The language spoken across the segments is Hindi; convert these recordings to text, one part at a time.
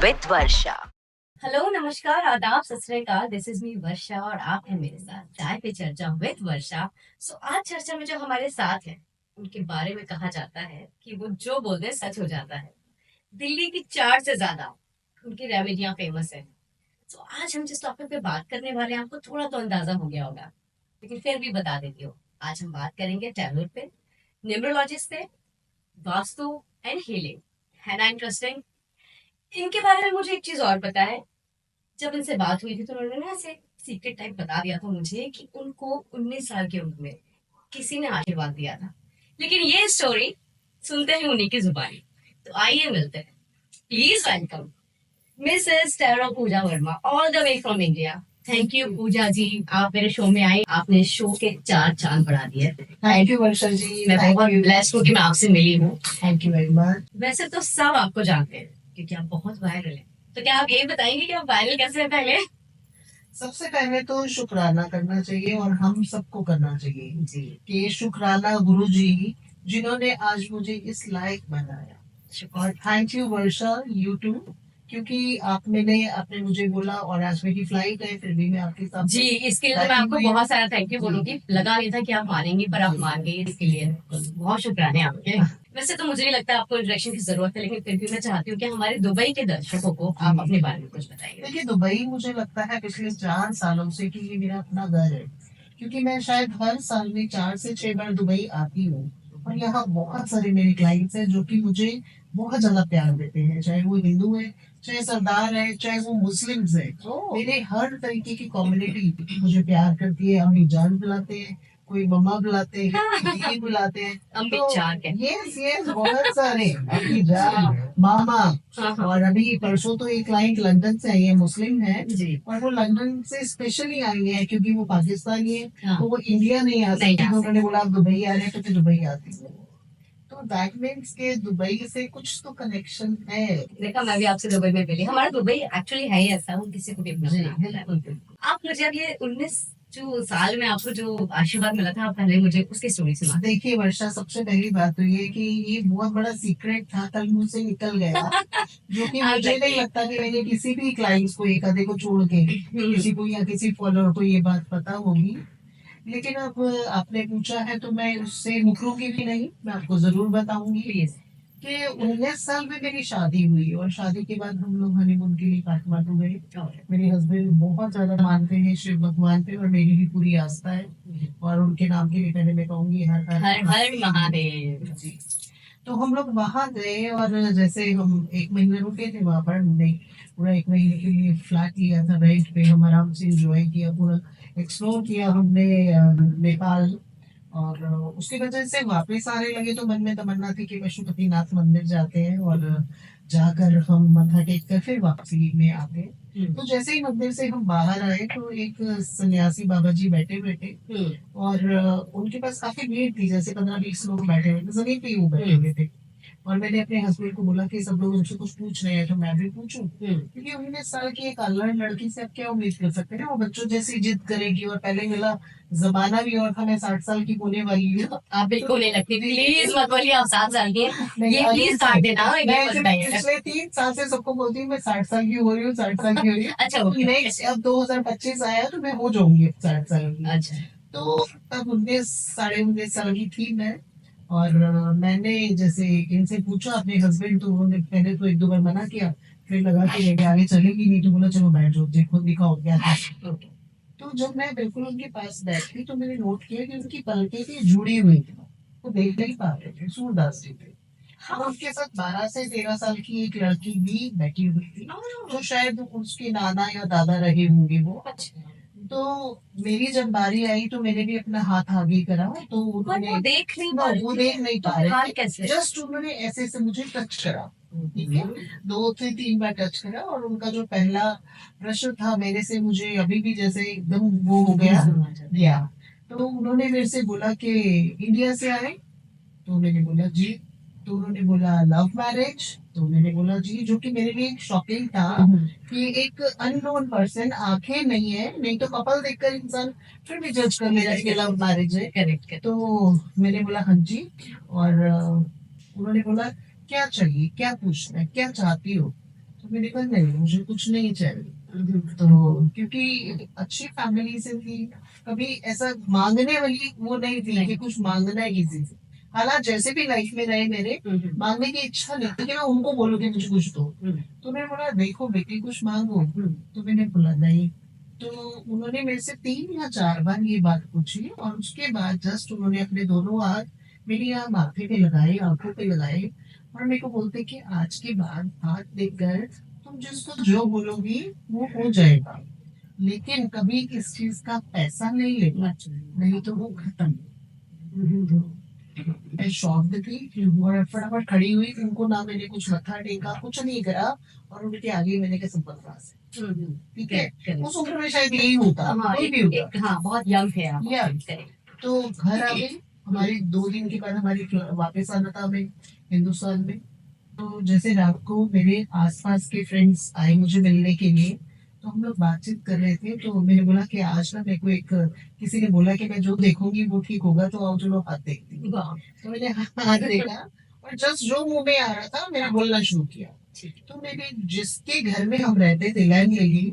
With Varsha. हेलो, नमस्कार, आदाब, सत श्री अकाल। दिस इज मी वर्षा और आप हैं मेरे साथ चाय पे चर्चा विद वर्षा। आज चर्चा में जो हमारे साथ हैं उनके बारे में कहा जाता है कि वो जो बोलते हैं सच हो जाता है। दिल्ली की 4 से ज्यादा उनकी रेमेडियां फेमस है। आज हम जिस टॉपिक पे बात करने वाले हैं आपको थोड़ा तो अंदाजा हो गया होगा, लेकिन फिर भी बता देती हूँ। आज हम बात करेंगे टैबलेट पे, न्यूमरोलॉजिस्ट पे, वास्तु एंड हीलिंग। है ना इंटरेस्टिंग? इनके बारे में मुझे एक चीज और पता है। जब इनसे बात हुई थी तो उन्होंने ना ऐसे सीक्रेट टाइप बता दिया था मुझे कि उनको 19 साल की उम्र में किसी ने आशीर्वाद दिया था। लेकिन ये स्टोरी सुनते हैं उन्हीं की जुबानी। तो आइए मिलते हैं। Please welcome Mrs tarot Pooja Verma all the way from India. Thank you Pooja ji, आप मेरे शो में आई, आपने शो के 4 चांद बढ़ा दिए। थैंक यू वर्षा जी, मैं बहुत ब्लेस्ड हूँ कि मैं आपसे मिली हूँ। Thank you very much. वैसे तो सब आपको जानते हैं क्योंकि आप बहुत वायरल हैं। तो क्या आप ये बताएंगे कि आप वायरल कैसे हैं पहले? सबसे पहले तो शुक्राना करना चाहिए और हम सबको करना चाहिए जी, कि शुक्राना गुरु जी जिन्होंने आज मुझे इस लायक बनाया। और thank you Varsha, you too, क्योंकि आपने मुझे बोला और आज मेरी फ्लाइट है, फिर भी मैं आपके साथ जी, इसके लिए तो मैं आपको बहुत सारा थैंक यू बोलूंगी। लगा नहीं था कि आप मानेंगी, पर आप मान गई। इसके लिए बहुत शुक्राने आपके। वैसे तो मुझे नहीं लगता आपको इंट्रोडक्शन की जरूरत है, लेकिन फिर भी मैं चाहती हूँ कि हमारे दुबई के दर्शकों को आप अपने बारे में कुछ बताइए। देखिए, दुबई मुझे लगता है पिछले 4 सालों से कि ये मेरा अपना घर है, क्योंकि मैं शायद हर साल में 4 से 6 बार दुबई आती हूँ। और यहाँ बहुत सारे मेरे क्लाइंट्स हैं जो कि मुझे बहुत ज्यादा प्यार देते हैं, चाहे वो हिंदू है, चाहे सरदार है, चाहे वो मुस्लिम्स है। मेरे हर तरीके की कम्युनिटी मुझे प्यार करती है। अम्मी जान बुलाते हैं, कोई मम्मा बुलाते हैं, दीदी बुलाते हैं। अम्मी जान के यस यस, बहुत सारे अम्मी जान, मामा। और अभी परसों तो एक क्लाइंट लंदन से आई है, मुस्लिम है जी, और वो लंदन से स्पेशली आई है क्योंकि वो पाकिस्तानी है। हाँ। तो वो इंडिया नहीं आ नहीं सकती, आ तो उन्होंने बोला आप दुबई आ रहे हैं तो फिर दुबई आती है। तो दैट मीन्स के दुबई से कुछ तो कनेक्शन है। देखा, मैं भी आपसे दुबई में मिली। हमारा दुबई एक्चुअली है ही ऐसा, वो किसी को भी अपना जी, बना लेता है। बिल्कुल। आप मुझे अब ये 19 जो साल में आपको जो आशीर्वाद मिला था, आप पहले मुझे उसकी स्टोरी सुना। देखिए वर्षा, सबसे पहली बात तो ये कि ये बहुत बड़ा सीक्रेट था, कल मुंह से निकल गया। जो कि आप मुझे नहीं बताइए। लगता कि मैंने किसी भी क्लाइंट्स को, एक आधे को छोड़ के, किसी को या किसी फॉलोअर को ये बात पता होगी। लेकिन अब आपने पूछा है तो मैं उससे मुकरूंगी भी नहीं, मैं आपको जरूर बताऊंगी प्लीज। कि 19 साल में मेरी शादी हुई और शादी के बाद हम लोग हनीमून के लिए काठमांडू गए। मेरे हस्बैंड बहुत ज्यादा मानते हैं शिव भगवान पे और मेरी भी पूरी आस्था है। और उनके नाम के लिए पहले मैं कहूंगी हर हर हर हर महादेव। जी। तो हम लोग वहां गए और जैसे हम 1 महीने रुके थे वहां पर, हमने पूरा 1 महीने के लिए फ्लैट लिया था रेंट पे। हम आराम से एंजॉय किया, पूरा एक्सप्लोर किया हमने नेपाल। और उसकी वजह से वापस आने लगे तो मन में तमन्ना थी कि पशुपतिनाथ मंदिर जाते हैं और जाकर हम मत्था टेक कर फिर वापसी में आते हैं। तो जैसे ही मंदिर से हम बाहर आए तो एक सन्यासी बाबा जी बैठे बैठे और उनके पास काफी भीड़ थी, जैसे 15-20 लोग बैठे हुए थे, जमीन पे ही वो बैठे हुए थे। और मैंने अपने हस्बैंड को बोला कि सब लोग उनसे कुछ पूछ रहे हैं तो मैं भी पूछूं, क्योंकि 19 साल की एक अनलर्न लड़की से आप क्या उम्मीद कर सकते हैं ना, वो बच्चों जैसी जिद करेगी। और पहले मेरा जमाना भी और था, मैं 60 साल की होने वाली हूँ। आप बिल्कुल नहीं लगती, प्लीज मत बोलिए आप 7 साल की हैं। नहीं, ये अभी प्लीज काट देना, ये मैं मत जब बताइए। पिछले 3 साल से सबको बोलती हूँ मैं 60 साल की हो रही हूँ, 60 साल की हो रही हूँ। अच्छा, तो ओके। नेक्स्ट अब 2025 आया तो मैं हो जाऊंगी अब 60 साल की। अच्छा, तो तब 19 साढ़े 19 साल की थी मैं। और मैंने जैसे इनसे पूछा अपने हस्बैंड, तो उन्होंने पहले तो 1-2 बार मना किया, फिर लगा कि लेके आगे चलेगी नहीं, तो बोला चलो बैठ जाओ, देखो दिखाओ क्या है। ओके। तो जब मैं बिल्कुल उनके पास बैठी तो मैंने नोट किया कि उनकी पलकें भी जुड़ी हुई थी, वो देख नहीं पा रहे थे, सूरदास जी थे। और उनके साथ 12 से 13 साल की एक लड़की भी बैठी हुई थी, जो शायद उसके नाना या दादा रहे होंगे वो। अच्छा, तो मेरी जब बारी आई तो मैंने भी अपना हाथ आगे करा, तो पर उन्होंने वो देख नहीं नो पा रही वो थी। देख नहीं तो पा रहे हाल थे, कैसे? जस्ट उन्होंने ऐसे से मुझे टच करा। ठीक है, 2 से 3 बार टच करा और उनका जो पहला प्रश्न था मेरे से, मुझे अभी भी जैसे एकदम वो हो गया या। तो उन्होंने मेरे से बोला कि इंडिया से आए, तो मैंने बोला जी। तो उन्होंने बोला लव मैरिज, तो मैंने बोला जी, जो कि मेरे लिए एक शॉकिंग था कि एक अननोन पर्सन, आंखें नहीं है, नहीं तो कपल देखकर इंसान फिर भी जज कर लेगा कि लव मैरिज है। करेक्ट। तो मैंने बोला हाँ जी। और उन्होंने बोला क्या चाहिए, क्या पूछना है, क्या चाहती हो। तो मैंने कहा नहीं, मुझे कुछ नहीं चाहिए। तो क्योंकि अच्छी फैमिली से थी, कभी ऐसा मांगने वाली वो नहीं थी कि कुछ मांगना है किसी से। हालांकि जैसे भी लाइफ में रहे मेरे, मांगने की इच्छा नहीं थी कि मैं उनको बोलूं कि मुझे कुछ दो। तो मैंने बोला देखो बेटी कुछ मांगो। तो मैंने बोला नहीं। तो उन्होंने मेरे से 3 या 4 बार ये बात पूछी, और उसके बाद जस्ट उन्होंने अपने दोनों हाथ मेरी यहाँ माथे पे लगाए, आंखों पे लगाए, और मेरे को बोलते कि आज के बाद हाथ देखकर तुम जिसको जो बोलोगी वो हो जाएगा, लेकिन कभी इस चीज का पैसा नहीं लेना चाहिए, नहीं तो वो खत्म। मैं शॉक्ड थी, और फटाफट खड़ी हुई, उनको ना मैंने कुछ मत्था टेका, कुछ नहीं करा, और उनके आगे मैंने कहा सब बकवास है। ठीक है, उस उम्र में शायद यही होता, हाँ कोई भी होता। हाँ बहुत यंग थे आप। तो घर आ गई, हमारी 2 दिन के बाद हमारी वापस आना था हमें हिंदुस्तान में। तो जैसे रात को मेरे आसपास के फ्रेंड्स आए मुझे मिलने के लिए, तो हम लोग बातचीत कर रहे थे, तो मैंने बोला कि आज ना मेरे को एक किसी ने बोला कि मैं जो देखूंगी वो ठीक होगा, तो आओ चलो हाथ देखती हूँ। तो मैंने हाथ देखा, और जस्ट जो मुंह में आ रहा था मैंने बोलना शुरू किया। तो मेरे जिसके घर में हम रहते थे लैंड लेडी,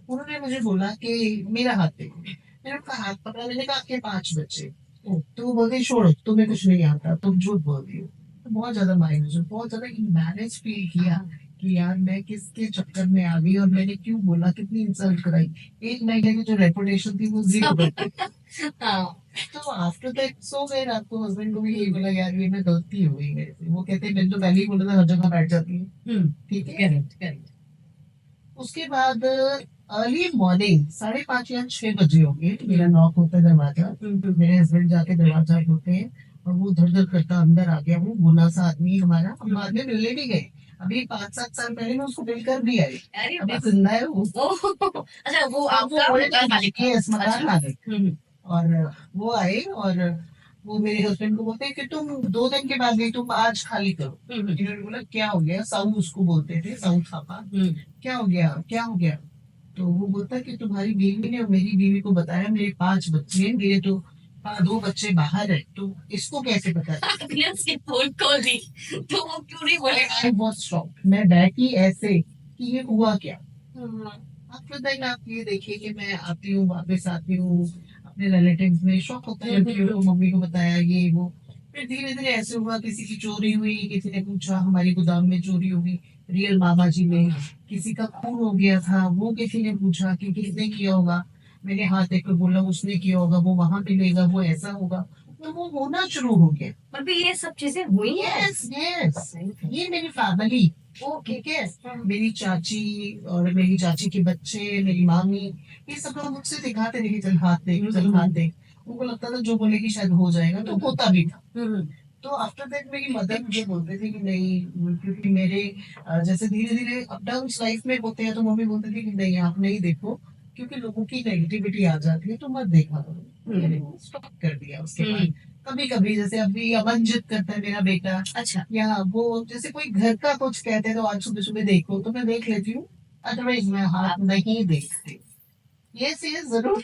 उन्होंने मुझे बोला कि मेरा हाथ देखो। मैंने उनका हाथ पकड़ा, मैंने कहा आपके 5 बच्चे। तो वो बोलते छोड़ो तुम्हें कुछ नहीं आता, तुम झूठ बोल रही हो। तो बहुत ज्यादा मायूस, बहुत ज्यादा इम्बैरेस फील किया कि यार मैं किसके चक्कर में आ गई, और मैंने क्यों बोला, कितनी इंसल्ट कराई। 1 महीने की जो रेपुटेशन थी वो जीरो कर दी। तो आफ्टर दैट सो गए रात को, हस्बैंड को भी यही बोला यार ये मैं गलती हो गई मेरे से। वो कहते हैं मैंने तो पहले ही बोला था हर जगह बैठ जाती है। ठीक है, करेक्ट करेक्ट। उसके बाद अर्ली मॉर्निंग 5:30 या 6 बजे होंगे, मेरा नॉक होता है दरवाजा। मेरे हस्बैंड जाके दरवाजा खोलते हैं, और वो धर धर करता अंदर आ गया। वो भोला सा आदमी हमारा, हम बाद में मिलने भी गए। अभी 5-7 साल पहले मैं उसको मिलकर भी आई। अभी जिंदा है वो। अच्छा वो आपका मकान मालिक था। यस, मकान मालिक। और वो आए, और वो मेरे हस्बैंड को बोलते हैं कि तुम 2 दिन के बाद गई, तुम आज खाली करो। इन्होंने बोला क्या हो गया, साऊ उसको बोलते थे, साऊ थापा। क्या हो गया, क्या हो गया। तो वो बोलता है कि तुम्हारी बीवी ने मेरी बीवी को बताया मेरे 5 बच्चे हैं, मेरे तो 2 बच्चे बाहर है, तो इसको कैसे पता। आपने उसकी फोन कॉल दी तो वो क्यों नहीं बोले? आई वाज शॉक्ड, मैं बैठी ऐसे कि ये हुआ क्या। आफ्टर दैट आप ये देखिए कि मैं आती हूँ, वापस आती हूँ अपने रिलेटिव्स में, शौक होता है कि मम्मी को बताया ये वो। फिर धीरे धीरे ऐसे हुआ, किसी की चोरी हुई, किसी ने पूछा हमारी गोदाम में चोरी होगी, रियल मामा जी में। किसी का खून हो गया था, वो किसी ने पूछा कि किसने किया होगा। मैंने हाथ देकर बोला उसने किया होगा, वो वहां मिलेगा, वो ऐसा होगा। तो वो होना शुरू हो गया। पर भी ये सब चीजें हुई हैं। यस यस, ये मेरी फैमिली। ठीक है, मेरी चाची और मेरी चाची के बच्चे, मेरी मामी, ये सब लोग मुझसे दिखाते थे कि चल हाथ देख, चल हाथ देख। उनको लगता था जो बोलेगी शायद हो जाएगा, तो होता भी था। तो आफ्टर दैट मेरी मदर मुझे बोलते थे कि नहीं, क्योंकि मेरे जैसे धीरे धीरे अप डाउन लाइफ में होते हैं, तो मम्मी बोलती थी कि नहीं आप नहीं देखो, क्योंकि लोगों की नेगेटिविटी आ जाती है, तो मत देखा करो। स्टॉप कर दिया उसके बाद। कभी कभी जैसे अभी अमन जिद करता है मेरा बेटा, अच्छा, या वो जैसे कोई घर का कुछ कहते हैं तो आज सुबह सुबह देखो, तो मैं देख लेती हूँ, अदरवाइज मैं हाथ नहीं देखती। ये चीज जरूर।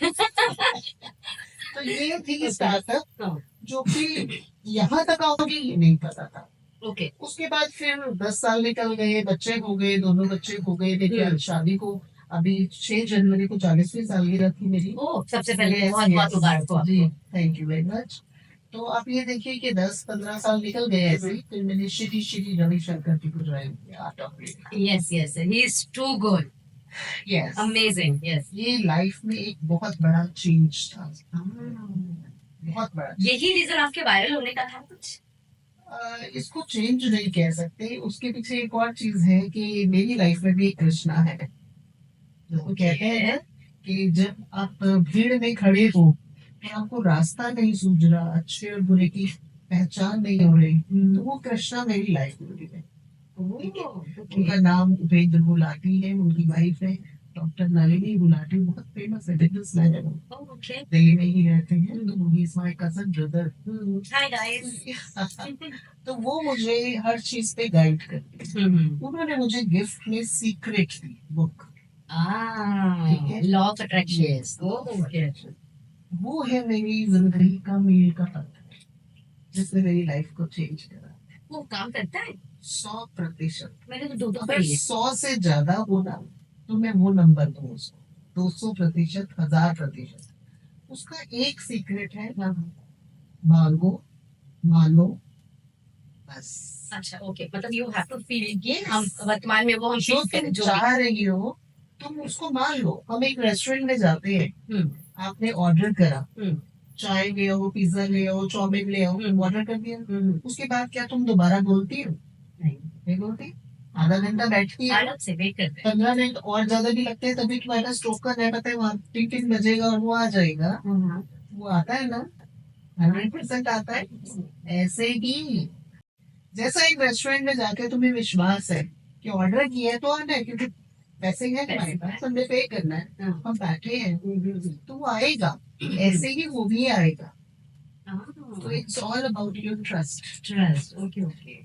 तो ये थी स्टार्टअप, जो कि यहाँ तक आओगे ये नहीं पता था। ओके, उसके बाद फिर 10 साल निकल गए, बच्चे हो गए, दोनों बच्चे हो गए। देखिए शादी को अभी 6 जनवरी को 40वीं सालगिरह थी मेरी। सबसे पहले बहुत बहुत मुबारक हो जी, आपको। Thank you very much. तो आप ये देखिए कि 10-15 साल निकल गए ऐसे ही। फिर मैंने श्री श्री रविशंकर जी को ज्वाइन किया, art of living. Yes yes, he is too good, yes, amazing. Yes, ये लाइफ में एक बहुत बड़ा चेंज था, बहुत बड़ा। यही रीजन आपके वायरल होने का था कुछ? इसको चेंज नहीं कह सकते, उसके पीछे एक और चीज है कि मेरी लाइफ में भी एक कृष्णा है। तो कहते हैं ना कि जब आप भीड़ में खड़े हो और आपको रास्ता नहीं सूझ रहा, अच्छे और बुरे की पहचान नहीं हो रही, तो वो कृष्णा मेरी लाइफ में भी है। उनका नाम उपेंद्र गुलाटी है, उनकी वाइफ है डॉक्टर नलिनी गुलाटी, बहुत फेमस है, बिजनेसमैन है वो, दिल्ली में ही रहते हैं। तो he is my cousin brother. Hi guys. तो वो मुझे हर चीज पे गाइड करते हैं। उन्होंने मुझे गिफ्ट में secret the book, law of attraction. वो है मेरी जिंदगी का मील का पत्थर, जिसने मेरी लाइफ को चेंज करा। वो काम करता है? 100%। मैंने तो दो दो अगर पढ़ी है। 100 से ज्यादा हो ना तो मैं वो नंबर दूँ उसको। 200%, 1000%। उसका एक सीक्रेट है, हाँ। मांगो, मानो, बस। अच्छा ओके, मतलब यू हैव टू फील कि Yes. हम वर्तमान में वो हम जो फील करें तुम जो भी। चाह रही हो तुम उसको मान लो। हम एक रेस्टोरेंट में जाते हैं, हम्म आपने ऑर्डर करा, हम्म चाय ले आओ, पिज्जा ले आओ, चाउमीन ले आओ, ऑर्डर कर दिया। उसके बाद क्या तुम दोबारा बोलती हो? नहीं, नहीं बोलती। आधा घंटा बैठती है, आराम से वेट करते हैं। 15 मिनट और ज्यादा भी लगते हैं, तभी तुम्हारे पास टोकन है, पता है वहां टिक टिक बजेगा और वो आ जाएगा। हाँ, वो आता है ना, 100% आता है। ऐसे ही जैसा एक रेस्टोरेंट में जाके तुम्हें विश्वास है कि ऑर्डर किया है तो आना है, क्योंकि पैसे हैं हमारे पास, हमने पे करना है, हाँ, हम बैठे हैं, तो वो आएगा। ऐसे ही वो भी आएगा। तो it's all about your trust. Trust, okay okay.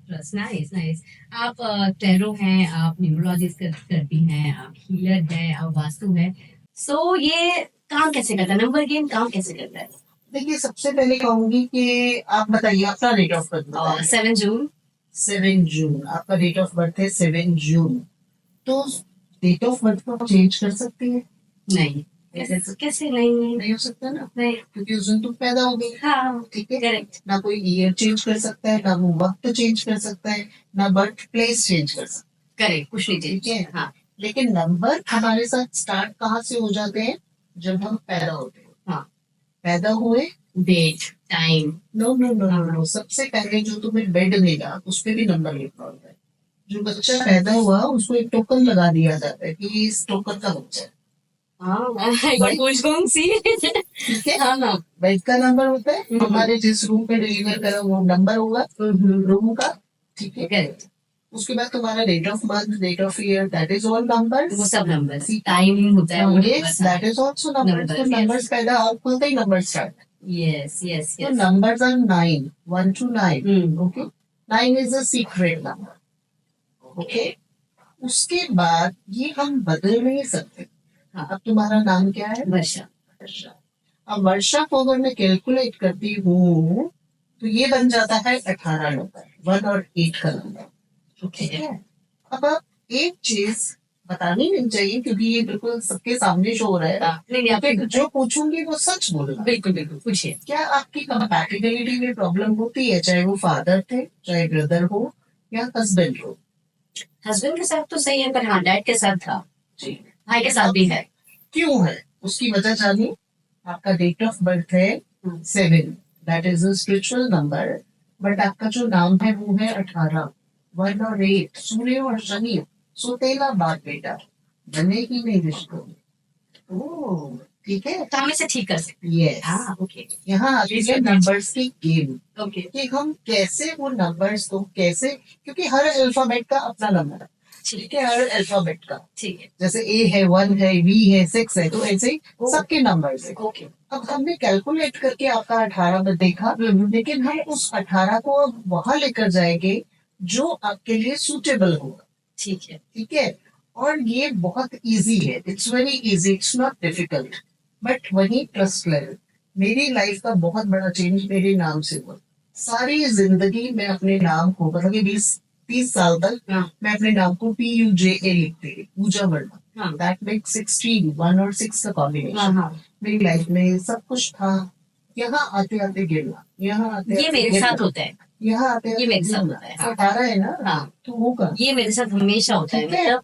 Trust, nice nice. आप टैरो हैं, आप न्यूमरोलॉजिस्ट करती हैं, आप हीलर हैं, आप वास्तु हैं। सो ये काम कैसे करता है, नंबर गेम काम कैसे करता है? देखिए, सबसे पहले कहूंगी कि आप बताइए अपना डेट ऑफ बर्थ बताइए। 7 जून। 7 जून आपका डेट ऑफ बर्थ है, 7 जून। तो डेट ऑफ बर्थ को चेंज कर सकती है? नहीं, कैसे नहीं? नहीं हो सकता ना, नहीं। क्योंकि उस दिन तुम पैदा हो गई। हाँ, ठीक है, करेक्ट। ना कोई ईयर चेंज कर सकता है, ना वो वक्त चेंज कर सकता है, ना बर्थ प्लेस चेंज कर सकता करेक्ट, कुछ नहीं है। ठीक चेंज। है, हाँ लेकिन नंबर हमारे साथ स्टार्ट कहाँ से हो जाते हैं? जब हम पैदा होते हैं। हाँ, पैदा हुए, date, time. No no no no no, सबसे पहले जो तुम्हें बेड मिला उस पे भी नंबर लिखा होता है। जो बच्चा पैदा हुआ उसको एक टोकन लगा दिया जाता है कि ये इस टोकन का बच्चा है। कौन सी? ठीक है, हाँ हाँ। बेड का नंबर होता है, हमारे जिस रूम पे डिलीवर करा वो नंबर होगा रूम का। ठीक है, करेक्ट, उसके बाद तुम्हारा date of birth, date of year, that is all number. वो सब नंबर, टाइमिंग होता है वो yes, that is also number. तो नंबर्स पैदा और खुलते ही नंबर स्टार्ट। यस यस तो yes. Numbers are 9, 1 to 9। Okay, 9 is a secret number. Okay, उसके बाद ये हम बदल नहीं सकते। हाँ। अब तुम्हारा नाम क्या है? वर्षा। वर्षा। अब वर्षा को अगर मैं कैलकुलेट करती हूँ तो ये बन जाता है 18 नंबर, 1 और 8 का नंबर। ठीक है, अब आप एक चीज बतानी नहीं चाहिए क्योंकि ये बिल्कुल सबके सामने शो हो रहा है। नहीं नहीं, फिर जो पूछूंगी वो सच बोलना। बिल्कुल बिल्कुल, पूछिए। क्या आपकी कंपैटिबिलिटी में प्रॉब्लम होती है, चाहे वो फादर थे, चाहे ब्रदर हो या हस्बैंड हो? हस्बैंड के साथ तो सही है, पर हाँ डैड के साथ था, जी, भाई के साथ भी है। क्यों है उसकी वजह जानिए। आपका डेट ऑफ बर्थ है 7, that is a spiritual number, but आपका जो नाम है वो है 18, 1 और 8, सूर्य और शनि, सुतेला बाप बेटा, बने ही नहीं रिश्तों में। ओह, ठीक है, तो हम इसे ठीक कर सकते यस। हाँ ओके। यहाँ आती है नंबर्स की गेम ओके, कि हम कैसे वो नंबर्स को कैसे, क्योंकि हर अल्फाबेट का अपना नंबर है। ठीक है, हर अल्फाबेट का, ठीक है। जैसे ए है, 1 है, वी है, 6 है, तो ऐसे ही सबके नंबर्स है। ओके, अब हमने कैलकुलेट करके आपका 18 में देखा, लेकिन हम उस 18 को अब वहां लेकर जाएंगे जो आपके लिए सूटेबल होगा। ठीक है। ठीक है, और ये बहुत इजी है, it's very easy, it's not difficult. But वही ट्रस्ट लेवल, मेरी लाइफ का बहुत बड़ा चेंज मेरे नाम से हुआ। सारी जिंदगी मैं अपने नाम को, मतलब कि 20-30 साल तक मैं अपने नाम को PUJA लिखती थी, पूजा वर्मा। दैट मेक्स 16, 1 और 6 का कॉम्बिनेशन। मेरी लाइफ में सब कुछ था, यहाँ आते आते गिरना, यहाँ आते ये मेरे साथ होता है, यहाँ आते ये मेरे साथ होता है। 18 है ना, हाँ, तो होगा। ये मेरे साथ हमेशा होता है, ठीक है।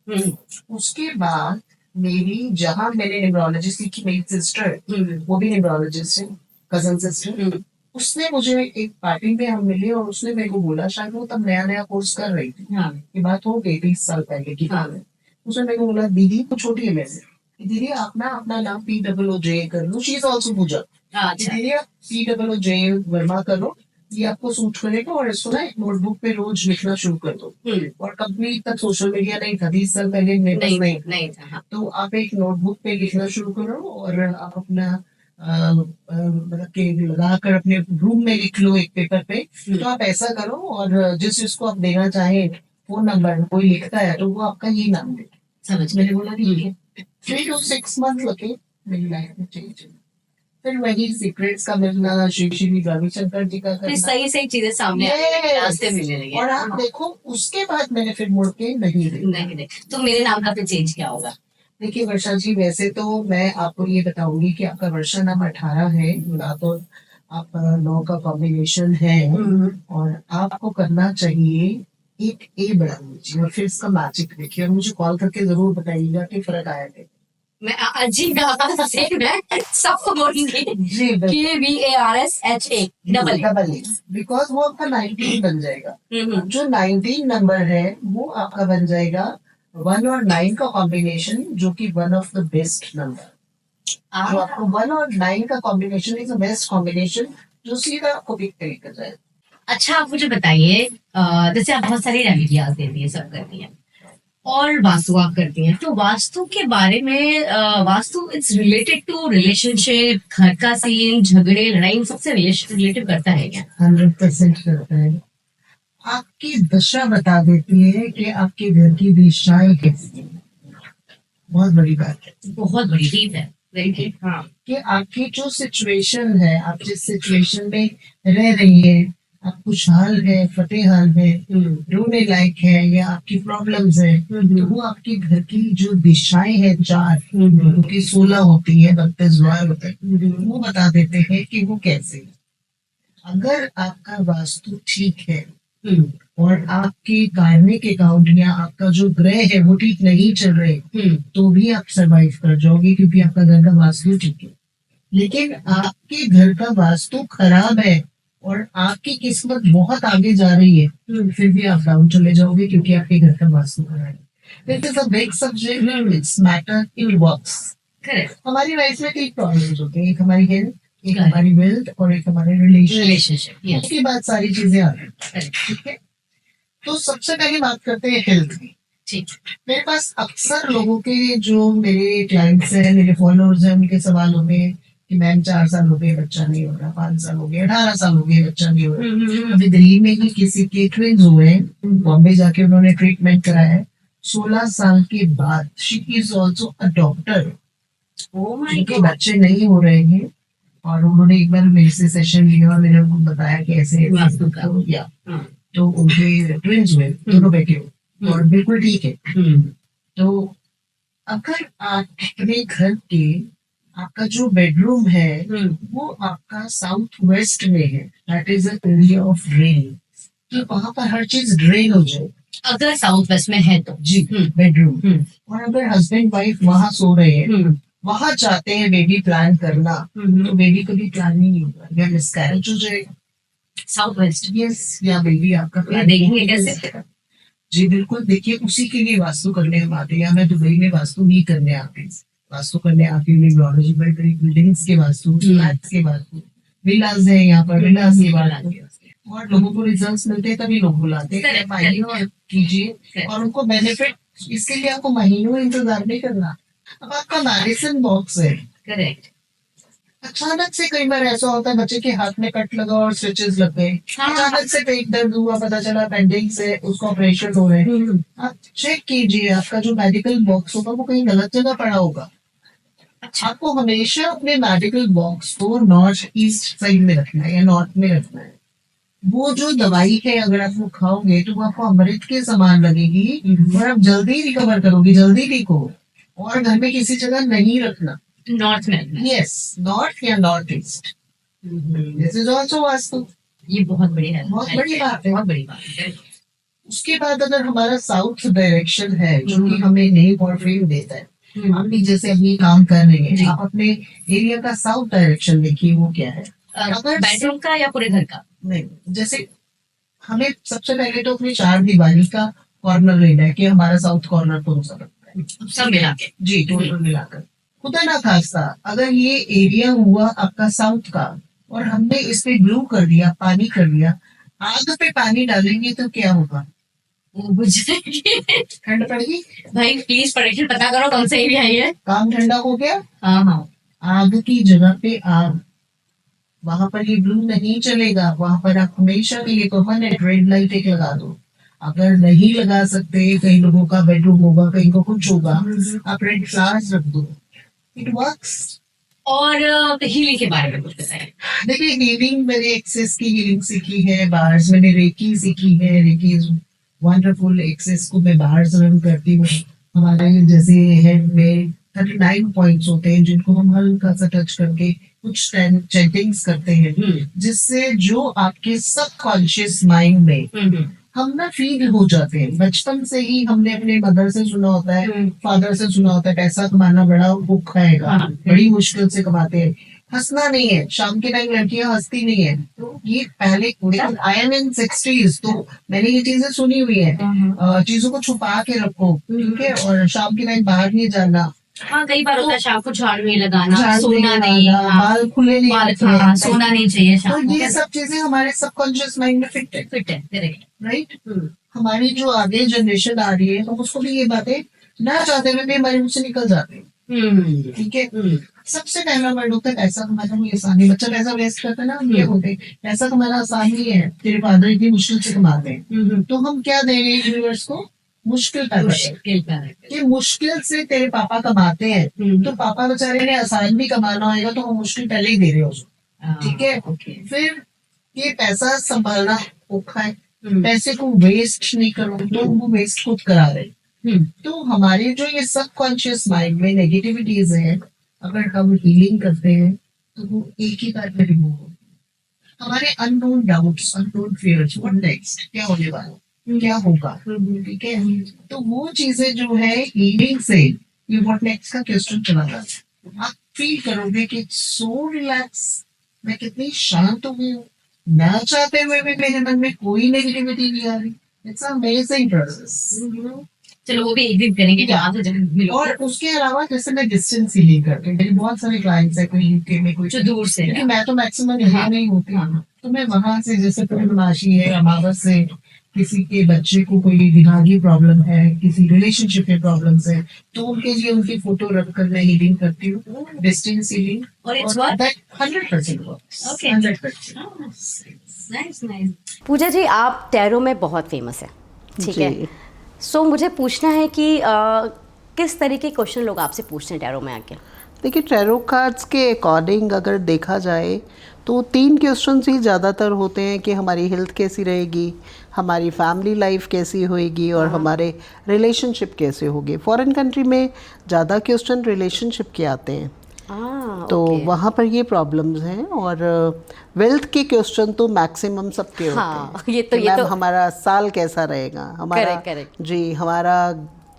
मतलब उसके बाद मेरी, जहाँ मैंने न्यूमरोलॉजी सीखी, मेरी सिस्टर वो भी न्यूमरोलॉजिस्ट है, कजन सिस्टर, उसने मुझे एक पार्टी में हम मिले और उसने मेरे को बोला, शायद वो तब नया नया कोर्स कर रही थी, ये बात हो गई 30 साल पहले की बात है। उसने मेरे को बोला, दीदी वो छोटी है मेरे से, दीदी आप ना अपना नाम POOJ कर लो, शी इज ऑल्सो पूजा। अच्छा, दीदी आप POOJ वर्मा करो, ये आपको सूट करेगा, और इसको ना एक नोटबुक पे रोज लिखना शुरू कर दो। और कंपनी तक सोशल मीडिया नहीं था, 20 साल पहले मेरे पास नहीं था। हाँ। तो आप एक नोटबुक पे लिखना शुरू करो और आप अपना मतलब कि लगा कर अपने रूम में लिख लो एक पेपर पे। तो आप ऐसा करो, और जिस जिसको आप देना चाहे फोन नंबर कोई लिखता है तो वो आपका ही नाम दे। समझ मैंने बोला ठीक है। 3 to 6 months लगे मेरी लाइफ में चेंज। फिर वही सीक्रेट्स का मिलना, श्री श्री रविशंकर जी का फिर करना। सही सही चीजें सामने आने लगी, Yes. रास्ते मिलने लगे। और आप देखो उसके बाद मैंने फिर मुड़ के नहीं देखा। नहीं नहीं, तो मेरे नाम का फिर चेंज क्या होगा? देखिए वर्षा जी, वैसे तो मैं आपको ये बताऊंगी कि आपका वर्षा नाम 18 है, ना तो आप 9 का कॉम्बिनेशन है, और आपको करना चाहिए एक ए बना लीजिए और फिर इसका मैजिक देखिए और मुझे कॉल करके जरूर बताइएगा कि फर्क आया है। मैं अजी का सेम है, सबको बोलेंगे जी KVARSHA double double A, because वो आपका 19 बन जाएगा। जो 19 नंबर है वो आपका बन जाएगा 1 और 9 का कॉम्बिनेशन, जो कि one of the best number. जो आपको 1 और 9 का combination is the best combination, जो सीधा आपको पिक करेगा जाए। अच्छा, आप मुझे बताइए, जैसे आप बहुत सारी रेमेडियाज देती है, सब करती हैं और वास्तु आप करती हैं, तो वास्तु के बारे में vastu it's related to relationship, घर का सीन, झगड़े, लड़ाई, सबसे रिलेटिव करता है क्या? 100% करता है। आपकी दशा बता देती है कि आपके घर की दिशाएं कैसी हैं। बहुत बड़ी बात है, बहुत बड़ी डीप है, वेरी डीप। हाँ, कि आपकी जो सिचुएशन है, आप जिस सिचुएशन में रह रही है, आप खुशहाल है, फतेहाल है, रोने लायक है, या आपकी प्रॉब्लम्स है, तो वो आपके घर की जो दिशाएं हैं 4, क्योंकि 16 होती है, 32 द्वार होते हैं, वो बता देते हैं कि वो कैसे है। अगर आपका वास्तु ठीक है और आपके कार्मिक अकाउंट या आपका जो ग्रह है वो ठीक नहीं चल रहे, तो भी आप सरवाइव कर जाओगे, क्योंकि आपका घर का वास्तु ठीक है। लेकिन आपके घर का वास्तु खराब है और आपकी किस्मत बहुत आगे जा रही है, फिर भी आप डाउन चले जाओगे, क्योंकि आपके घर का वास्तु खराब है। This is a big subject, it's matter, it works. Correct. हमारी लाइफ में कई प्रॉब्लम्स होते हैं, एक हमारी हेल्थ, एक हमारी वेल्थ और एक हमारे रिलेशनशिप, उसके बाद सारी चीजें आती हैं। ठीक है, तो सबसे पहले बात करते हैं हेल्थ की। ठीक। मेरे पास अक्सर लोगों के, जो मेरे क्लाइंट्स हैं, मेरे फॉलोअर्स हैं, उनके सवाल होते हैं कि मैम 4 साल हो गए बच्चा नहीं हो रहा, 5 साल हो गए, 18 साल हो गए बच्चा नहीं हो रहा। अभी दिल्ली में ही किसी के ट्विंस हुए हैं, बॉम्बे जाके उन्होंने ट्रीटमेंट कराया है। 16 साल के बाद she is also a doctor, उनके बच्चे नहीं हो रहे हैं, और उन्होंने एक बार मेरे से सेशन लिया और मैंने उनको बताया कि ऐसे वास्तु का हो गया, तो उनके ट्विंस हुए, दोनों बेटे हुए और बिल्कुल ठीक है। तो अगर आप अपने घर के, आपका जो बेडरूम है वो आपका साउथ वेस्ट में है, that is a area of drain, कि वहां पर हर चीज ड्रेन हो जाए। अगर साउथ वेस्ट में है तो जी, बेडरूम। और अगर हस्बैंड वाइफ वहां सो रहे हैं, वहां चाहते हैं बेबी प्लान करना, तो बेबी कभी प्लान नहीं होगा, या मिसकैरेज हो जाएगा। साउथ वेस्ट, यस, या बेबी आपका प्लान देखेंगे कैसे? जी बिल्कुल, देखिए उसी के लिए वास्तु करने हम आते हैं। मैं दुबई में वास्तु नहीं करने आते, वास्तु करने आती हूँ न्यूरोलॉजिकल बिल्डिंग्स के वास्तु, फ्लैट्स के वास्तु, विलास है यहाँ पर, विलास के वास्तु, और लोगों को रिजल्ट्स मिलते हैं तभी लोग बुलाते हैं, आइए और कीजिए, और उनको बेनिफिट, इसके लिए आपको महीनों इंतजार नहीं करना। अब आपका मेडिसिन बॉक्स है, करेक्ट, अचानक से कई बार ऐसा होता है बच्चे के हाथ में कट लगा और स्टिचेस लग गए, अचानक से पेट दर्द हुआ, पता चला अपेंडिक्स है, उसका ऑपरेशन हो रहा है। आप चेक कीजिए, आपका जो मेडिकल बॉक्स होगा वो कहीं गलत जगह पड़ा होगा। अच्छा, आपको हमेशा अपने मेडिकल बॉक्स को नॉर्थ ईस्ट साइड में रखना है या नॉर्थ में रखना है। वो जो दवाई है अगर आप वो खाओगे तो वो आपको अमृत के समान लगेगी और आप जल्दी रिकवर करोगे, जल्दी ठीक हो। और घर में किसी जगह नहीं रखना, नॉर्थ में। यस, नॉर्थ या north east, this is also vastu. ये बहुत बड़ी है, बहुत बड़ी बात है, बहुत बड़ी बात है। उसके बाद अगर हमारा साउथ डायरेक्शन है, जो कि हमें नहीं और फ्रेम देता है, आप भी जैसे अभी काम कर रहे हैं, आप अपने एरिया का साउथ डायरेक्शन देखिए वो क्या है। अगर बेडरूम का या पूरे घर का? नहीं, जैसे हमें सबसे पहले तो अपनी 4 दीवारी का कॉर्नर लेना है कि हमारा साउथ कॉर्नर कौन सा लगता है, सब मिला के। जी, टोटल मिलाकर। खुदा ना खास्ता अगर ये एरिया हुआ आपका साउथ का और हमने इस पे ब्लू कर दिया, पानी कर दिया, आग पे पानी डालेंगे तो क्या होगा? ठंड पड़ेगी। भाई प्लीज प्रेडिक्शन पता करो कौन सा एरिया है ये। काम ठंडा हो गया। हाँ, आग की जगह पे आग, वहां पर ये ब्लू नहीं चलेगा, वहां पर आप हमेशा के लिए परमानेंट रेड लाइट एक लगा दो। अगर नहीं लगा सकते, कई लोगों का बेडरूम होगा, कहीं को कुछ होगा, आप रेड फ्लावर्स रख दो, इट वर्क्स। और हीलिंग के बारे में कुछ बताएं। देखिए, हीलिंग मैंने एक्सेस की हीलिंग सीखी है, बार्स मैंने रेकी सीखी है। Recce is wonderful. एक्सेस को मैं बाहर से रन करती हूँ। हमारे जैसे हेड में 39 पॉइंट्स होते हैं जिनको हम हल्का सा टच करके कुछ चैंटिंग्स करते हैं, जिससे जो आपके सबकॉन्शियस माइंड में हम ना फील हो जाते हैं। बचपन से ही हमने अपने मदर से सुना होता है, फादर से सुना होता है, पैसा कमाना बड़ा भूख खाएगा, बड़ी मुश्किल से कमाते हैं। हंसना नहीं है, शाम के टाइम लड़कियां हंसती नहीं है। तो ये पहले आई एम इन 60s, तो मैंने ये चीजें सुनी हुई है। चीजों को छुपा के रखो, ठीक है, और शाम के टाइम बाहर नहीं जाना। हाँ, कई बार होता है शाम को झाड़ू नहीं लगाना, झाड़ू सोना नहीं, लगाना, बाल खुले नहीं रखने, हाँ, सोना नहीं चाहिए तो शाम को। ये सब चीजें हमारे सबकॉन्शियस माइंड में फिट है, करेक्ट। राइट। हमारी जो आगे जनरेशन आ रही है, तो उसको भी ये बातें ना चाहते हुए भी हमारे मुंह से निकल जाते हैं, ठीक है। सबसे पहला वर्ड होता है पैसा कमाना कोई आसान नहीं। बच्चा पैसा वेस्ट करता है ना, हम ये होते पैसा कमाना आसान नहीं है, तेरे फादर इतनी मुश्किल से कमाते हैं। तो हम क्या दे रहे हैं यूनिवर्स को? मुश्किल पैदा कि मुश्किल से तेरे पापा कमाते हैं, तो पापा बेचारे ने आसान भी कमाना होगा, तो हम मुश्किल पहले ही दे रहे हो उसको, ठीक है। फिर ये पैसा संभालना औखा है, पैसे को वेस्ट नहीं करो, तो वो वेस्ट खुद करा रहे। तो हमारे जो ये सबकॉन्शियस माइंड में नेगेटिविटीज है, अगर हम हीलिंग करते हैं तो वो एक ही बार में रिमूव हो। हमारे unknown doubts, unknown fears, what next, क्या होने वाला, क्या होगा, ठीक है। तो वो चीजें जो है हीलिंग से ये व्हाट नेक्स्ट का क्वेश्चन चला जाता है। आप फील करोगे कि सो रिलैक्स, मैं कितनी शांत हो गई हूँ, ना चाहते हुए भी मेरे मन में कोई नेगेटिविटी नहीं आ रही। It's amazing process. चलो वो भी एक दिन करेंगे जब आपसे जब मिलो। और उसके अलावा जैसे मैं डिस्टेंस हीलिंग करती हूँ, मेरे बहुत सारे क्लाइंट्स है, कोई यूके में, कोई जो दूर से, क्योंकि मैं तो मैक्सिमम यहाँ नहीं होती हूँ, तो मैं वहां से जैसे पूर्णमासी है, अमावस से किसी के बच्चे को कोई दिमागी प्रॉब्लम है, किसी रिलेशनशिप में प्रॉब्लम्स है, तो उनके लिए उनकी फोटो रख कर मैं हीलिंग करती हूँ, डिस्टेंस हीलिंग। और it's what 100% works. Okay, 100%। Nice nice. Pooja ji, आप टैरो में बहुत फेमस है, ठीक है। सो मुझे पूछना है कि किस तरीके के क्वेश्चन लोग आपसे पूछते हैं टैरो में आके? देखिए, टैरो कार्ड्स के अकॉर्डिंग अगर देखा जाए तो 3 क्वेश्चंस ही ज़्यादातर होते हैं कि हमारी हेल्थ कैसी रहेगी, हमारी फैमिली लाइफ कैसी होएगी, और हमारे रिलेशनशिप कैसे होगी। फॉरेन कंट्री में ज़्यादा क्वेश्चन रिलेशनशिप के आते हैं, तो वहाँ पर ये प्रॉब्लम्स हैं। और वेल्थ के क्वेश्चन तो मैक्सिमम सबके होते हैं। ये तो हमारा साल कैसा रहेगा, हमारा करेक्ट। जी, हमारा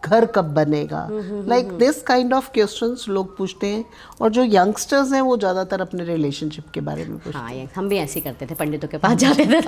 घर कब बनेगा, like this kind of questions लोग पूछते हैं। और जो यंगस्टर्स हैं वो ज़्यादातर अपने रिलेशनशिप के बारे में पूछते हैं। हाँ, हम भी ऐसे ही करते थे, पंडितों के पास जाते थे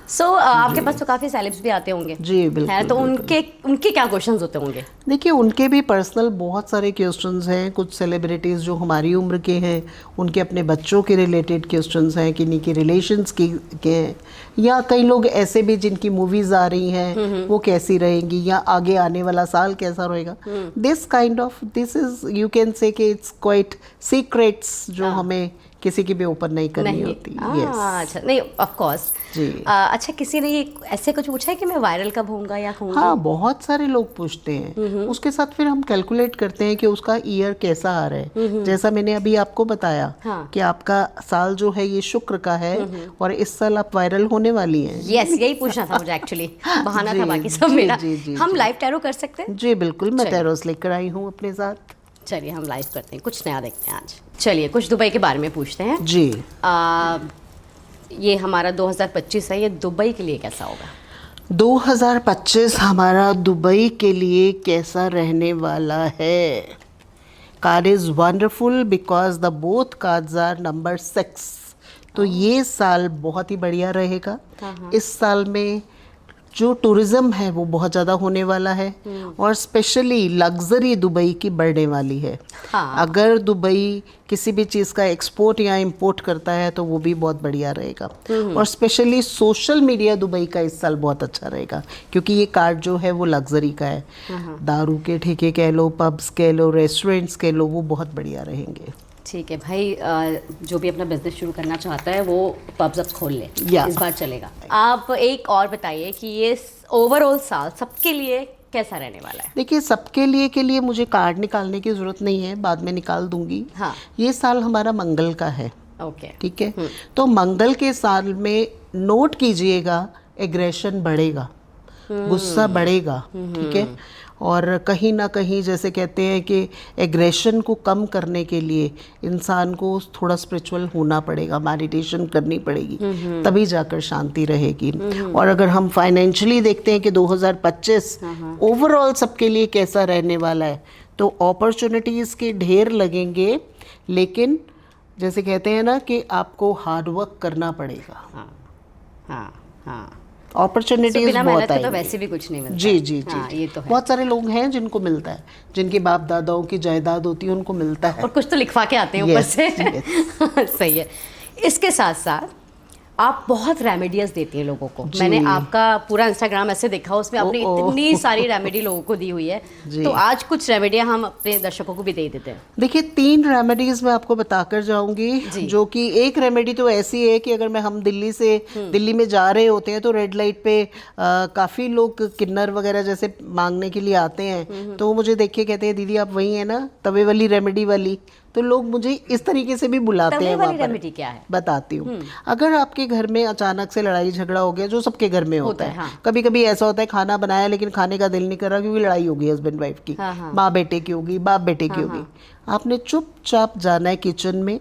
सो आपके पास तो काफ़ी सेलेब्स भी आते होंगे। जी बिल्कुल। है तो उनके क्या क्वेश्चंस होते होंगे? देखिए, उनके भी पर्सनल बहुत सारे क्वेश्चंस हैं। कुछ सेलिब्रिटीज़ जो हमारी उम्र के हैं, उनके अपने बच्चों के रिलेटेड क्वेश्चंस हैं, किन्हीं के रिलेशंस के हैं, या कई लोग ऐसे भी जिनकी मूवीज़ आ रही हैं वो कैसी रहेंगी, या आगे आने वाला साल कैसा रहेगा। This is you can say कि इट्स क्वाइट सीक्रेट्स जो हमें किसी की भी ओपन नहीं करनी होती। अच्छा, नहीं ऑफ कोर्स जी। अच्छा, किसी ने ये ऐसे कुछ पूछा है कि मैं वायरल कब होऊंगा या होऊंगी? हाँ, बहुत सारे लोग पूछते हैं। उसके साथ फिर हम कैलकुलेट करते हैं कि उसका ईयर कैसा आ रहा है। जैसा मैंने अभी आपको बताया कि आपका साल जो है ये शुक्र का है, और इस साल आप वायरल होने वाली हैं। यस, यही पूछना था मुझे एक्चुअली, बहाना था बाकी सब मेरा। हम लाइव टैरो कर सकते हैं? जी बिल्कुल, मैं टैरोस लेकर आई हूँ अपने साथ। चलिए हम लाइव करते हैं, कुछ नया देखते हैं आज। चलिए कुछ दुबई के बारे में पूछते हैं जी। ये हमारा 2025 है, ये दुबई के लिए कैसा होगा? 2025 हमारा दुबई के लिए कैसा रहने वाला है? Card is wonderful because the both cards are number 6। तो ये साल बहुत ही बढ़िया रहेगा। इस साल में जो टूरिज़्म है वो बहुत ज़्यादा होने वाला है, और स्पेशली लग्जरी दुबई की बढ़ने वाली है। अगर दुबई किसी भी चीज़ का एक्सपोर्ट या इंपोर्ट करता है तो वो भी बहुत बढ़िया रहेगा। और स्पेशली सोशल मीडिया दुबई का इस साल बहुत अच्छा रहेगा, क्योंकि ये कार्ड जो है वो लग्जरी का है। दारू के ठेके कह लो, पब्स कह लो, रेस्टोरेंट्स कह लो, वो बहुत बढ़िया रहेंगे। ठीक है भाई, जो भी अपना बिजनेस शुरू करना चाहता है वो पब्स अब खोल ले, इस बार चलेगा। आप एक और बताइए कि ये ओवरऑल साल सबके लिए कैसा रहने वाला है? देखिए, सबके लिए के लिए मुझे कार्ड निकालने की ज़रूरत नहीं है, बाद में निकाल दूंगी। हाँ। ये साल हमारा मंगल का है, ओके। ठीक है। तो मंगल के साल में नोट कीजिएगा, एग्रेशन बढ़ेगा, गुस्सा बढ़ेगा, ठीक है। और कहीं ना कहीं जैसे कहते हैं कि एग्रेशन को कम करने के लिए इंसान को थोड़ा स्पिरिचुअल होना पड़ेगा, मेडिटेशन करनी पड़ेगी, तभी जाकर शांति रहेगी। और अगर हम फाइनेंशियली देखते हैं कि 2025 ओवरऑल सबके लिए कैसा रहने वाला है, तो अपॉर्चुनिटीज़ के ढेर लगेंगे, लेकिन जैसे कहते हैं ना कि आपको हार्ड वर्क करना पड़ेगा। हाँ हाँ हाँ। अपॉर्चुनिटीज बिना बहुत मेहनत के तो आएंगी। वैसे भी कुछ नहीं मिलता। जी जी जी, हाँ, ये तो है। बहुत सारे लोग हैं जिनको मिलता है, जिनके बाप दादाओं की जायदाद होती है उनको मिलता है। और कुछ तो लिखवा के आते हैं ऊपर Yes, से। सही है। इसके साथ साथ आप बहुत रेमेडियस देती हैं लोगों को। मैंने आपका पूरा इंस्टाग्राम ऐसे देखा, उसमें आपने इतनी सारी रेमेडी लोगों को दी हुई है। तो आज कुछ रेमेडियाँ हम अपने दर्शकों को भी दे देते हैं। देखिए, 3 रेमेडीज मैं आपको बताकर जाऊंगी, जो कि एक रेमेडी तो ऐसी है कि अगर हम दिल्ली में जा रहे होते हैं तो रेड लाइट पे काफ़ी लोग किन्नर वगैरह जैसे मांगने के लिए आते हैं, तो वो मुझे देख के कहते हैं दीदी आप वही है ना तवे वाली रेमेडी वाली। तो लोग मुझे इस तरीके से भी बुलाते हैं। वाली रेमेडी क्या है? बताती हूँ। अगर आपके घर में अचानक से लड़ाई झगड़ा हो गया, जो सबके घर में होता है, कभी कभी ऐसा होता है खाना बनाया लेकिन खाने का दिल नहीं कर रहा क्योंकि लड़ाई होगी हस्बैंड वाइफ की, माँ बेटे की होगी, बाप बेटे की होगी। आपने चुपचाप जाना है किचन में,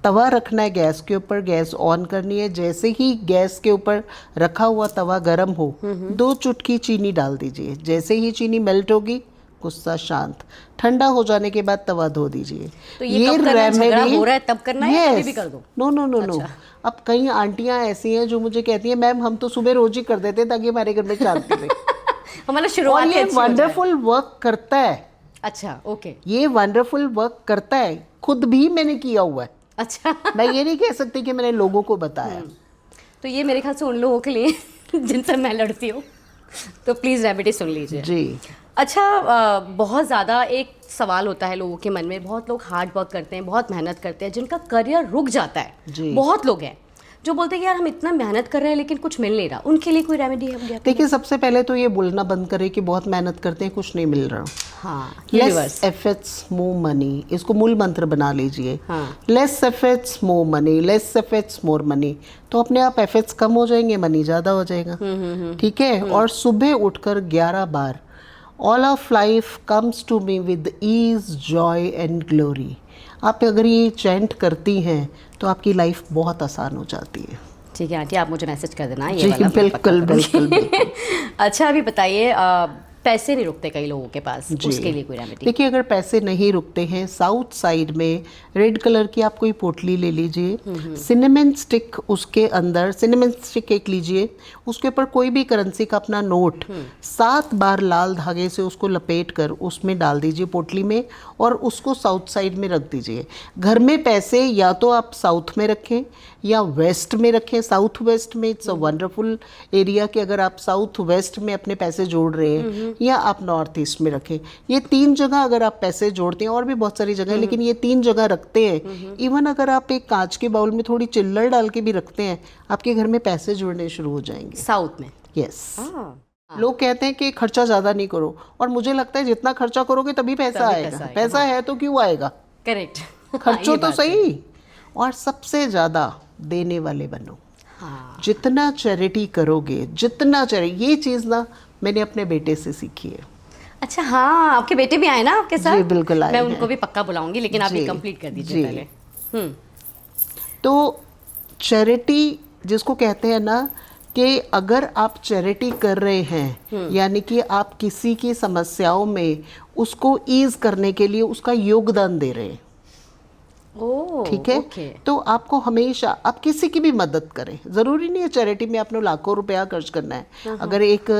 तवा रखना है गैस के ऊपर, गैस ऑन करनी है। जैसे ही गैस के ऊपर रखा हुआ तवा गर्म हो, 2 चुटकी चीनी डाल दीजिए। जैसे ही चीनी मेल्ट होगी, गुस्सा शांत, ठंडा हो जाने के बाद तवा धो दीजिए। तो ये कब करना है? झगड़ा हो रहा है तब करना है या कभी भी कर दो? No no no no. अब कई आंटियां ऐसी हैं जो मुझे कहती हैं मैम हम तो सुबह रोज ही कर देते हैं ताकि हमारे घर में शांति रहे। हमारा शुरुआत और ये वंडरफुल वर्क करता है। अच्छा, ओके। ये वंडरफुल वर्क करता है, खुद भी मैंने किया हुआ है। अच्छा। मैं ये नहीं कह सकती कि मैंने लोगों को बताया। तो ये मेरे ख्याल से उन लोगों के लिए जिनसे मैं लड़ती हूँ, तो प्लीज़ रेमेडी सुन लीजिए जी। अच्छा, बहुत ज़्यादा एक सवाल होता है लोगों के मन में। बहुत लोग हार्ड वर्क करते हैं, बहुत मेहनत करते हैं, जिनका करियर रुक जाता है। बहुत लोग हैं जो बोलते हैं कि यार हम इतना मेहनत कर रहे हैं लेकिन कुछ मिल नहीं रहा। उनके लिए कोई रेमेडी है? देखिए, सबसे पहले तो ये बोलना बंद करें कि बहुत मेहनत करते हैं कुछ नहीं मिल रहा। हाँ, लेस एफर्ट्स मोर मनी, इसको मूल मंत्र बना लीजिए। Less efforts more money, less efforts more money. तो अपने आप एफर्ट्स कम हो जाएंगे, मनी ज़्यादा हो जाएगा, ठीक है। और सुबह उठकर 11 बार all of life comes to me with ease, joy and glory. आप अगर ये चैंट करती हैं तो आपकी लाइफ बहुत आसान हो जाती है। ठीक है आंटी, आप मुझे मैसेज कर देना ये जी, वाला। बिल्कुल बिल्कुल बिल्कुल। अच्छा, अभी बताइए, पैसे नहीं रुकते कई लोगों के पास, उसके लिए कोई रेमेडी? देखिए, अगर पैसे नहीं रुकते हैं, साउथ साइड में रेड कलर की आप कोई पोटली ले लीजिए, सिनेमन स्टिक उसके अंदर, सिनेमन स्टिक एक लीजिए, उसके ऊपर कोई भी करेंसी का अपना नोट 7 बार लाल धागे से उसको लपेट कर उसमें डाल दीजिए पोटली में, और उसको साउथ साइड में रख दीजिए। घर में पैसे या तो आप साउथ में रखें या वेस्ट में रखें। साउथ वेस्ट में इट्स अ वंडरफुल एरिया कि अगर आप साउथ वेस्ट में अपने पैसे जोड़ रहे हैं, या आप नॉर्थ ईस्ट में रखें। ये 3 जगह अगर आप पैसे जोड़ते हैं, और भी बहुत सारी जगह है लेकिन ये 3 जगह रखते हैं। इवन अगर आप एक कांच के बाउल में थोड़ी चिल्लर डाल के भी रखते हैं, आपके घर में पैसे जुड़ने शुरू हो जाएंगे। साउथ में? यस। लोग कहते हैं कि खर्चा ज़्यादा नहीं करो, और मुझे लगता है जितना खर्चा करोगे तभी पैसा आएगा। पैसा है तो क्यों आएगा? करेक्ट। खर्चो तो सही। और सबसे ज़्यादा देने वाले बनो। जितना चैरिटी करोगे, जितना चैरिटी, ये चीज़ ना मैंने अपने बेटे से सीखी है। अच्छा, हाँ, आपके बेटे भी आए ना आपके साथ? जी, बिल्कुल आए मैं हैं। उनको भी पक्का बुलाऊंगी, लेकिन आप ये कंप्लीट कर दीजिए पहले। तो चैरिटी जिसको कहते हैं ना, कि अगर आप चैरिटी कर रहे हैं, यानी कि आप किसी की समस्याओं में उसको ईज करने के लिए उसका योगदान दे रहे हैं, ठीक है। तो आपको हमेशा, आप किसी की भी मदद करें, ज़रूरी नहीं है चैरिटी में आपने लाखों रुपया खर्च करना है। अगर एक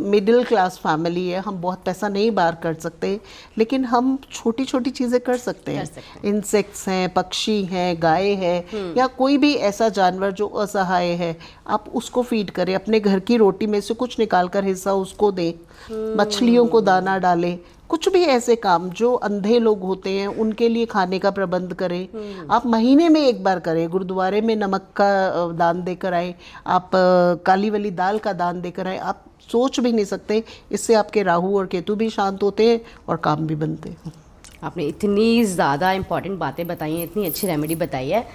मिडिल क्लास फैमिली है, हम बहुत पैसा नहीं बाहर कर सकते, लेकिन हम छोटी छोटी चीज़ें कर सकते हैं। इंसेक्ट्स हैं, पक्षी हैं, गाय है, या कोई भी ऐसा जानवर जो असहाय है, आप उसको फीड करें, अपने घर की रोटी में से कुछ निकाल कर हिस्सा उसको दें, मछलियों को दाना डालें, कुछ भी ऐसे काम जो अंधे लोग होते हैं उनके लिए खाने का प्रबंध करें। आप महीने में एक बार करें, गुरुद्वारे में नमक का दान देकर आए, आप काली वाली दाल का दान देकर आए। आप सोच भी नहीं सकते, इससे आपके राहु और केतु भी शांत होते हैं और काम भी बनते हैं। आपने इतनी ज़्यादा इंपॉर्टेंट बातें बताई हैं, इतनी अच्छी रेमेडी बताई है।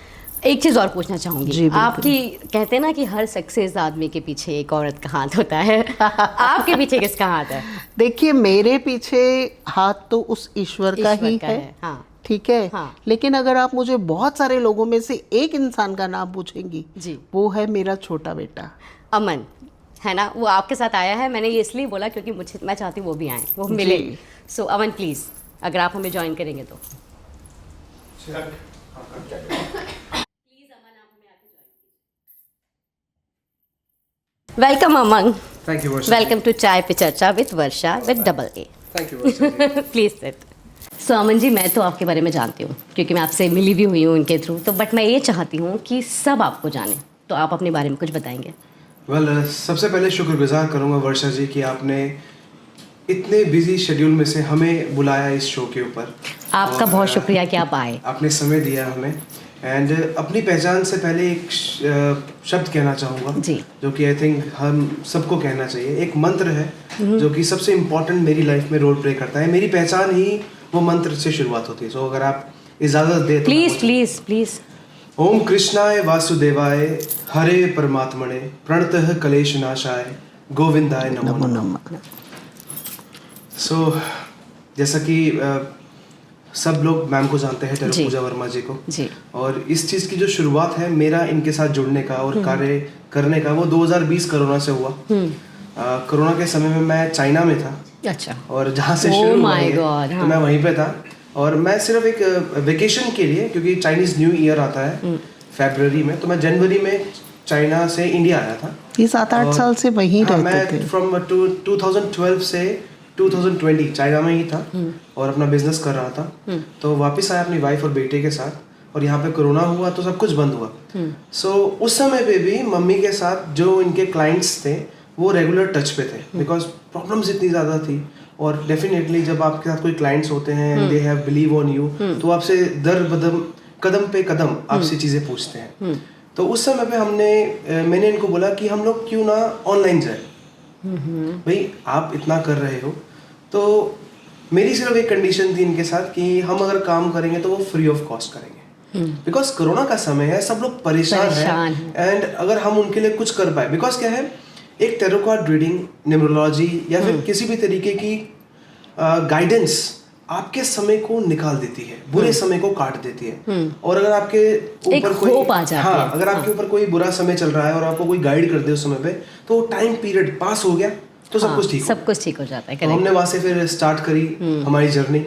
एक चीज़ और पूछना चाहूँगी, जी, बिल्कुल। आपकी कहते हैं ना कि हर सक्सेस आदमी के पीछे एक औरत का हाथ होता है, आपके पीछे किसका हाथ है? देखिए, मेरे पीछे हाथ तो उस ईश्वर का ही है, हाँ ठीक है। हाँ। लेकिन अगर आप मुझे बहुत सारे लोगों में से एक इंसान का नाम पूछेंगी, जी, वो है मेरा छोटा बेटा अमन, है ना? वो आपके साथ आया है। मैंने ये इसलिए बोला क्योंकि मैं चाहती हूँ वो भी आए, वो मिले। सो अमन प्लीज़, अगर आप हमें ज्वाइन करेंगे तो। Welcome Aman. Thank you, Varsha. Welcome to Chai Pe Charcha with Varsha with double A. Thank you, Varsha. Please sit. So Aman ji, मैं तो आपके बारे में जानती हूँ क्योंकि मैं आपसे मिली भी हुई हूँ उनके थ्रू, तो बट मैं ये चाहती हूँ कि सब आपको जाने, तो आप अपने बारे में कुछ बताएंगे? Well, सबसे पहले शुक्रगुजार करूँगा वर्षा जी कि आपने इतने बिजी शेड्यूल में से हमें बुलाया इस शो के ऊपर। आपका और, बहुत शुक्रिया कि आप आए। आपने समय दिया हमें। एंड अपनी पहचान से पहले एक शब्द कहना चाहूँगा जी। जो कि आई थिंक हम सबको कहना चाहिए। एक मंत्र है जो कि सबसे इम्पोर्टेंट मेरी लाइफ में रोल प्ले करता है। मेरी पहचान ही वो मंत्र से शुरुआत होती है। सो अगर आप इजाज़त दे तो प्लीज प्लीज प्लीज। ओम कृष्णाय वासुदेवाय हरे परमात्मने प्रणतः क्लेश नाशाय गोविंदाय नमो नमः। सो जैसा कि सब लोग मैम को जानते हैं, टेरो पूजा वर्मा जी को जी। और इस चीज़ की जो शुरुआत है मेरा इनके साथ जुड़ने का और कार्य करने का, वो 2020 कोरोना से हुआ। कोरोना के समय में मैं चाइना में था। अच्छा। और जहाँ से Oh शुरू हुआ my ये, God, तो हाँ। मैं वहीं पे था। और मैं सिर्फ एक वेकेशन के लिए, क्योंकि चाइनीज न्यू ईयर आता है फरवरी में, तो मैं जनवरी में चाइना से इंडिया आया था। ये 7-8 और- साल से वहीं हाँ, रहते थे। मैं फ्रॉम 2012 से 2020 चाइना में ही था और अपना बिजनेस कर रहा था। तो वापस आया अपनी वाइफ और बेटे के साथ, और यहाँ पे कोरोना हुआ तो सब कुछ बंद हुआ। सो उस समय पे भी मम्मी के साथ जो इनके क्लाइंट्स थे वो रेगुलर टच पे थे, बिकॉज प्रॉब्लम्स इतनी ज़्यादा थी। और डेफिनेटली जब आपके साथ कोई क्लाइंट्स होते हैं, they have believe on you, तो आपसे दर बदम कदम पे कदम आपसे चीज़ें पूछते हैं। तो उस समय पे मैंने इनको बोला कि हम लोग क्यों ना ऑनलाइन जाए। भाई आप इतना कर रहे हो, तो मेरी सिर्फ एक कंडीशन थी इनके साथ कि हम अगर काम करेंगे तो वो फ्री ऑफ कॉस्ट करेंगे, बिकॉज कोरोना का समय है, सब लोग परेशान हैं। एंड अगर हम उनके लिए कुछ कर पाए, बिकॉज क्या है, एक टैरो कार्ड रीडिंग, न्यूमरोलॉजी या फिर किसी भी तरीके की गाइडेंस आपके समय को निकाल देती है, बुरे समय को काट देती है। और अगर आपके ऊपर कोई अगर आपके ऊपर कोई बुरा समय चल रहा है और आपको कोई गाइड कर दे उस समय पे, तो टाइम पीरियड पास हो गया तो सब कुछ ठीक हो जाता है। तो हमने वहाँ से फिर स्टार्ट करी हमारी जर्नी।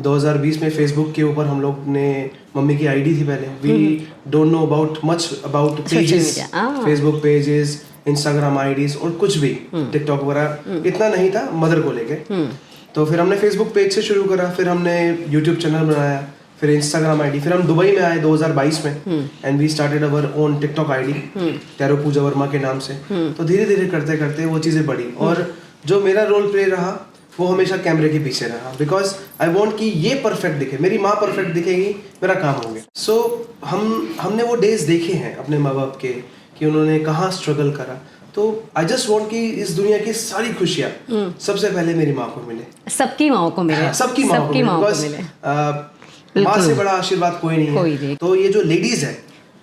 2020 में फेसबुक के ऊपर हम लोग ने, मम्मी की आईडी थी पहले, we don't know about much about pages, Facebook pages, Instagram IDs और कुछ भी टिकटॉक वगैरह इतना नहीं था मदर को लेके। तो फिर हमने फेसबुक पेज से शुरू करा, फिर हमने यूट्यूब चैनल बनाया, फिर इंस्टाग्राम आईडी, फिर हम दुबई में आए 2022 में and we started our own TikTok ID tarot Pooja Verma के नाम से। तो धीरे धीरे करते करते वो चीज़ें बढ़ी और जो मेरा रोल प्ले रहा वो हमेशा कैमरे के पीछे रहा, बिकॉज आई वॉन्ट कि ये परफेक्ट दिखे, मेरी माँ परफेक्ट दिखेगी, मेरा काम हो गया। सो हमने वो डेज देखे हैं अपने माँ बाप के कि उन्होंने कहाँ स्ट्रगल करा। तो आई जस्ट वांट कि इस दुनिया की सारी खुशियाँ सबसे पहले मेरी माँ को मिले, सबकी माँ को मिले, सबकी माँ को मिले, माँ से बड़ा आशीर्वाद कोई नहीं है। तो ये जो लेडीज है,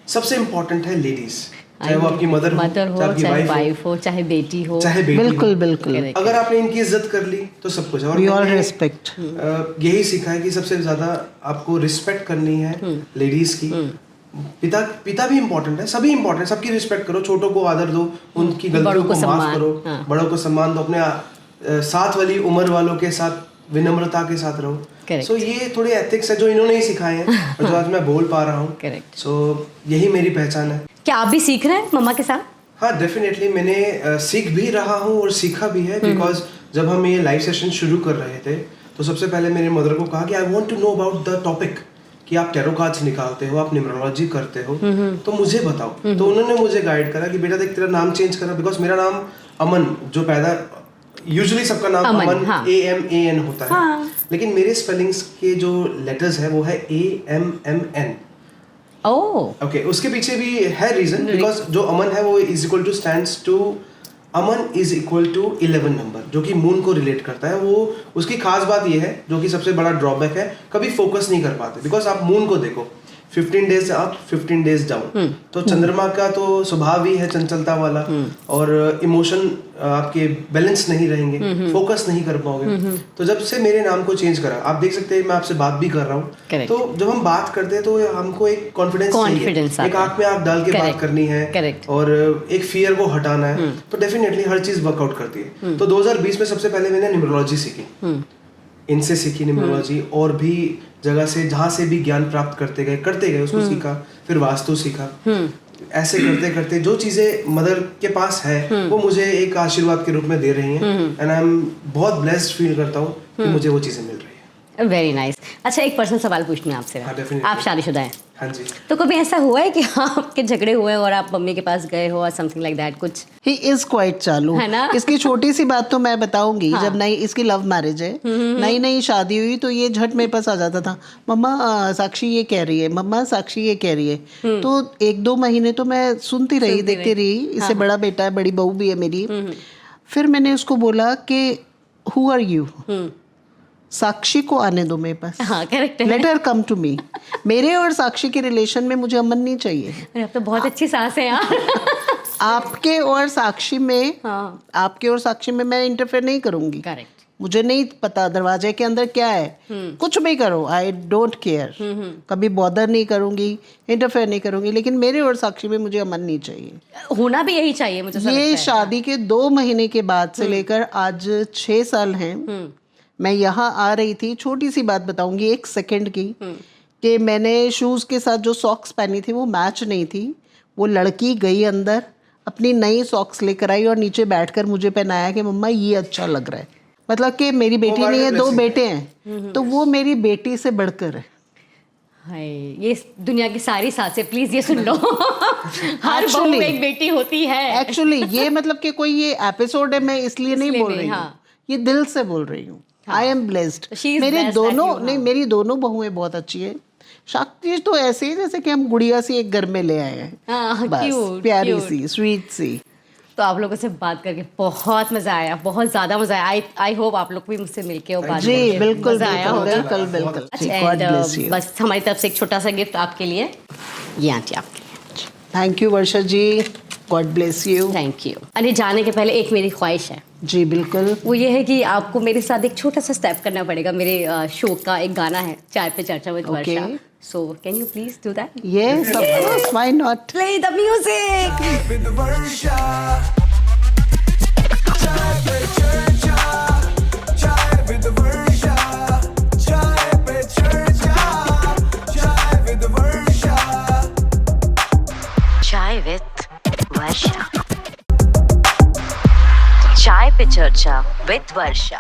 सबसे इम्पोर्टेंट है लेडीज, चाहे वो आपकी मदर हो, चाहे वाइफ हो, चाहे बेटी हो, बिल्कुल बिल्कुल। अगर आपने इनकी इज्जत कर ली तो सब कुछ है। और मैंने रिस्पेक्ट यही सीखा है कि सबसे ज्यादा आपको रिस्पेक्ट करनी है लेडीज की। पिता भी इम्पोर्टेंट है, सभी इम्पोर्टेंट, सबकी रिस्पेक्ट करो, छोटों को आदर दो, उनकी गलतियों को माफ करो, बड़ों को सम्मान दो, अपने साथ वाली उम्र वालों के साथ विनम्रता के साथ रहो। सो ये थोड़े एथिक्स है जो इन्होंने ही सिखाए हैं और जो आज मैं बोल पा रहा हूँ। सो यही मेरी पहचान है। क्या आप भी सीख रहे हैं मम्मा के साथ? हाँ, डेफिनेटली मैंने सीख भी रहा हूँ और सीखा भी है, बिकॉज जब हम ये लाइव सेशन शुरू कर रहे थे तो सबसे पहले मेरे मदर को कहा कि I want to know about the topic, कि आप टैरो कार्ड्स निकालते हो, आप न्यूमरोलॉजी करते हो, तो मुझे बताओ। तो उन्होंने मुझे गाइड करा कि बेटा देख तेरा नाम चेंज करा, बिकॉज मेरा नाम अमन जो पैदा यूजुअली सबका नाम अमन हाँ। AMAN होता है, लेकिन मेरे स्पेलिंग्स के जो लेटर्स है वो है AMMN। ओह ओके, उसके पीछे भी है रीजन, बिकॉज जो अमन है वो is equal to stands to, Aman is equal to 11 number, जो कि मून को रिलेट करता है। वो उसकी खास बात ये है, जो कि सबसे बड़ा ड्रॉबैक है, कभी फोकस नहीं कर पाते, बिकॉज आप मून को देखो 15 डेज अप 15 डेज डाउन, तो चंद्रमा का तो स्वभाव ही है चंचलता वाला, और इमोशन आपके बैलेंस नहीं रहेंगे, फोकस नहीं कर पाओगे। तो जब से मेरे नाम को चेंज करा, आप देख सकते हैं मैं आपसे बात भी कर रहा हूँ, तो जब हम बात करते हैं तो हमको एक कॉन्फिडेंस चाहिए, एक आंख में आंख डाल के बात करनी है, और एक फियर को हटाना है, तो डेफिनेटली हर चीज वर्कआउट करती है। तो 2020 में सबसे पहले मैंने न्यूमरोलॉजी सीखी, इनसे सीखी न्यूमरोलॉजी, और भी जगह से जहाँ से भी ज्ञान प्राप्त करते गए उसको सीखा, फिर वास्तु सीखा। ऐसे करते करते जो चीजें मदर के पास है वो मुझे एक आशीर्वाद के रूप में दे रही हैं, एंड आई एम बहुत ब्लेस्ड फील करता हूँ कि मुझे वो चीजें मिल रही है। Very nice. अच्छा, एक पर्सनल सवाल पूछना है आपसे। हाँ, definitely। आप शादीशुदा हैं? हाँ जी। तो कभी ऐसा हुआ है कि आपके झगड़े हुए और आप मम्मी के पास गए हो और समथिंग लाइक दैट कुछ? ही इज क्वाइट चालू है ना? इसकी छोटी सी बात तो मैं बताऊंगी। जब नई इसकी लव मैरिज है, नई नई शादी हुई, तो ये झट मेरे पास आ जाता था, मम्मा साक्षी ये कह रही है, मम्मा साक्षी ये कह रही है। तो 1-2 महीने तो मैं सुनती रही, देखती रही। इससे बड़ा बेटा है, बड़ी बहू भी है मेरी। फिर मैंने उसको बोला कि हु आर यू, साक्षी को आने दो मेरे पास। हाँ, करेक्ट है। Let her come to me. मेरे और साक्षी के रिलेशन में मुझे अमन नहीं चाहिए। अरे, आप तो बहुत अच्छी सास है यार। आपके और साक्षी में, हाँ, आपके और साक्षी में मैं इंटरफेयर नहीं करूंगी। करेक्ट। मुझे नहीं पता दरवाजे के अंदर क्या है, कुछ भी करो, आई डोंट केयर। कभी बॉदर नहीं करूंगी, इंटरफेयर नहीं करूंगी, लेकिन मेरे और साक्षी में मुझे अमन नहीं चाहिए। होना भी यही चाहिए मुझे। ये शादी के 2 महीने के बाद से लेकर आज 6 साल हैं। मैं यहाँ आ रही थी, छोटी सी बात बताऊंगी 1 सेकंड की, कि मैंने शूज़ के साथ जो सॉक्स पहनी थी वो मैच नहीं थी। वो लड़की गई अंदर, अपनी नई सॉक्स लेकर आई और नीचे बैठकर मुझे पहनाया कि मम्मा ये अच्छा लग रहा है। मतलब कि मेरी बेटी नहीं है, 2 बेटे हैं, तो वो मेरी बेटी से बढ़कर है। हाय, ये दुनिया की सारी सासें प्लीज ये सुन लो। हर बहू में एक बेटी होती है। एक्चुअली ये मतलब कि कोई ये एपिसोड है, मैं इसलिए नहीं बोल रही हूँ, ये दिल से बोल रही हूँ। I am blessed. मेरे दोनों नहीं, मेरी दोनों बहुएं बहुत अच्छी है। शक्ति तो ऐसे ही जैसे कि हम गुड़िया सी एक घर में ले आए हैं, बस प्यारी सी, स्वीट सी। तो आप लोगों से बात करके बहुत मजा आया, बहुत ज्यादा मजा आया। आई होप आप लोग भी मुझसे मिलके और बात जी करके बिल्कुल मजा आया होगा। बिल्कुल बिल्कुल। And, बस हमारी तरफ से एक छोटा सा गिफ्ट आपके लिए, ये आंटी आपके लिए। Thank you Varsha ji, God bless you. Thank you. अरे जाने के पहले एक मेरी ख्वाहिश है। जी बिल्कुल। वो ये है कि आपको मेरे साथ एक छोटा सा स्टेप करना पड़ेगा। मेरे शो का एक गाना है, चाय Pe Charcha with Varsha. So can you please do that? Yes of course, why not. Play the music. चाय विद वर्षा, चाय पे चर्चा विद वर्षा।